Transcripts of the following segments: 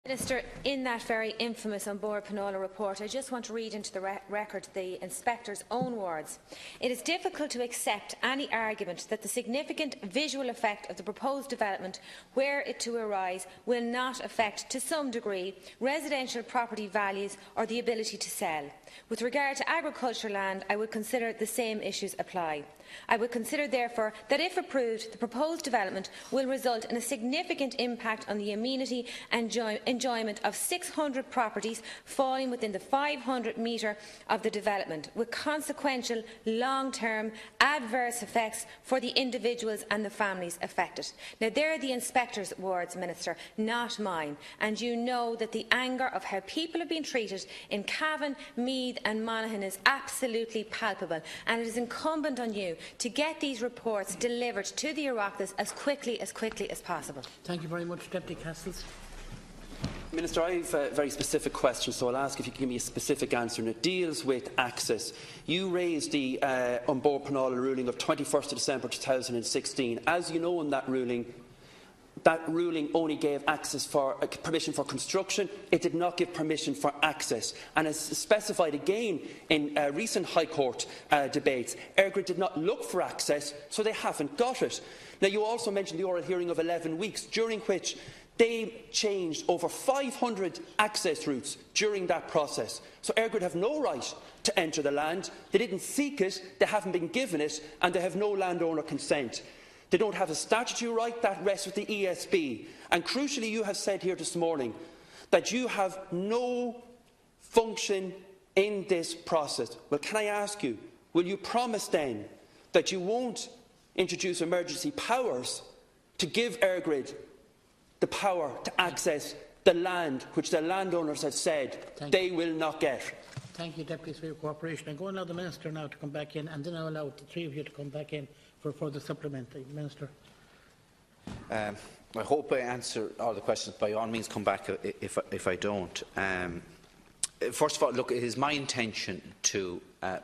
Minister, in that very infamous An Bord Pleanála report, I just want to read into the record the inspector's own words. It is difficult to accept any argument that the significant visual effect of the proposed development, were it to arise, will not affect, to some degree, residential property values or the ability to sell. With regard to agricultural land, I would consider the same issues apply. I would consider, therefore, that if approved, the proposed development will result in a significant impact on the amenity and enjoyment of 600 properties falling within the 500 metre of the development, with consequential long-term adverse effects for the individuals and the families affected. Now, they're the inspector's words, Minister, not mine, and you know that the anger of how people have been treated in Cavan, Meath and Monaghan is absolutely palpable, and it is incumbent on you to get these reports delivered to the Oireachtas as quickly as possible. Thank you very much, Deputy Castles. Minister, I have a very specific question, so I'll ask if you can give me a specific answer, and it deals with access. You raised the An Bord Pleanála ruling of 21st of December 2016. As you know, in that ruling only gave access for permission for construction. It did not give permission for access. And as specified again in recent High Court debates, EirGrid did not look for access, so they haven't got it. Now, you also mentioned the oral hearing of 11 weeks, during which they changed over 500 access routes during that process. So EirGrid have no right to enter the land. They didn't seek it, they haven't been given it, and they have no landowner consent. They don't have a statutory right, that rests with the ESB. And crucially, you have said here this morning that you have no function in this process. Well, can I ask you, will you promise then that you won't introduce emergency powers to give EirGrid the power to access the land which the landowners have said they will not get? Thank you, Deputy, for your cooperation. I'm going to allow the Minister now to come back in, and then I'll allow the three of you to come back in for further supplementary. Minister. I hope I answer all the questions. By all means, come back if I don't. First of all, look, it is my intention to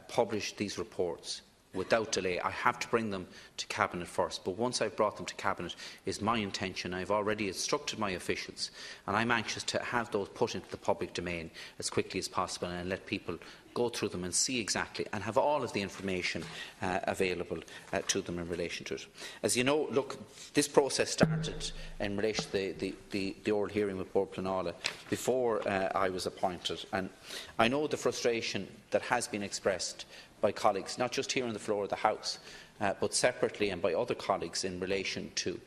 publish these reports without delay. I have to bring them to Cabinet first, but once I've brought them to Cabinet, is my intention. I've already instructed my officials, and I'm anxious to have those put into the public domain as quickly as possible and let people go through them and see exactly and have all of the information available to them in relation to it. As you know, look, this process started in relation to the oral hearing with Bord Pleanála before I was appointed, and I know the frustration that has been expressed by colleagues, not just here on the floor of the House, but separately and by other colleagues in relation to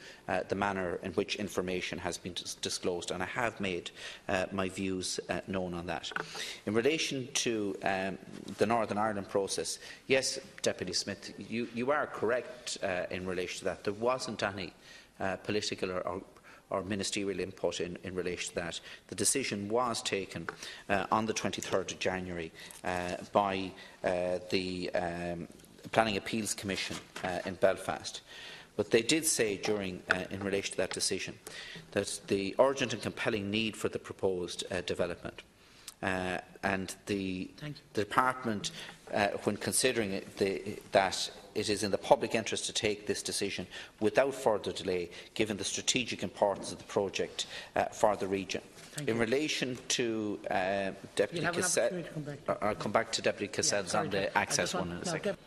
the manner in which information has been disclosed, and I have made my views known on that. In relation to the Northern Ireland process, yes, Deputy Smith, you are correct in relation to that. There wasn't any political or ministerial input in relation to that. The decision was taken on the 23rd of January by the Planning Appeals Commission in Belfast. But they did say during, in relation to that decision, that the urgent and compelling need for the proposed development and the Department, when considering that it is in the public interest to take this decision without further delay, given the strategic importance of the project for the region. In relation to Deputy Cassell, I'll come back to Deputy Cassell's on the access one in a second.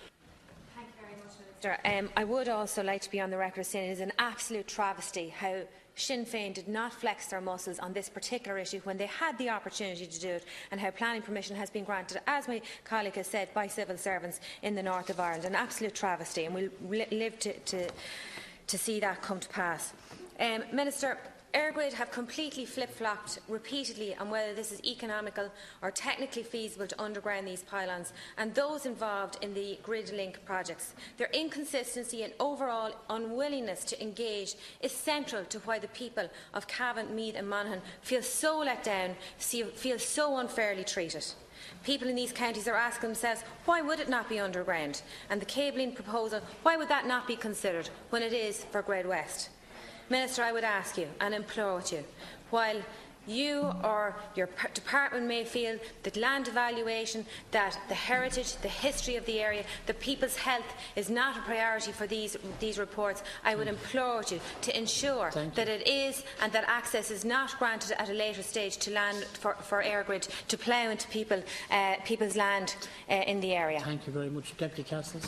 I would also like to be on the record saying it is an absolute travesty how Sinn Féin did not flex their muscles on this particular issue when they had the opportunity to do it, and how planning permission has been granted, as my colleague has said, by civil servants in the north of Ireland. An absolute travesty, and we'll live to see that come to pass. Minister, EirGrid have completely flip-flopped repeatedly on whether this is economical or technically feasible to underground these pylons, and those involved in the grid link projects. Their inconsistency and overall unwillingness to engage is central to why the people of Cavan, Meath and Monaghan feel so let down, feel so unfairly treated. People in these counties are asking themselves, why would it not be underground? And the cabling proposal, why would that not be considered when it is for Grid West? Minister, I would ask you and implore with you, while you or your department may feel that land evaluation, that the heritage, the history of the area, the people's health is not a priority for these reports, I would implore you to ensure that it is, and that access is not granted at a later stage to land for Airgrid to plough into people's land in the area. Thank you very much, Deputy Castles.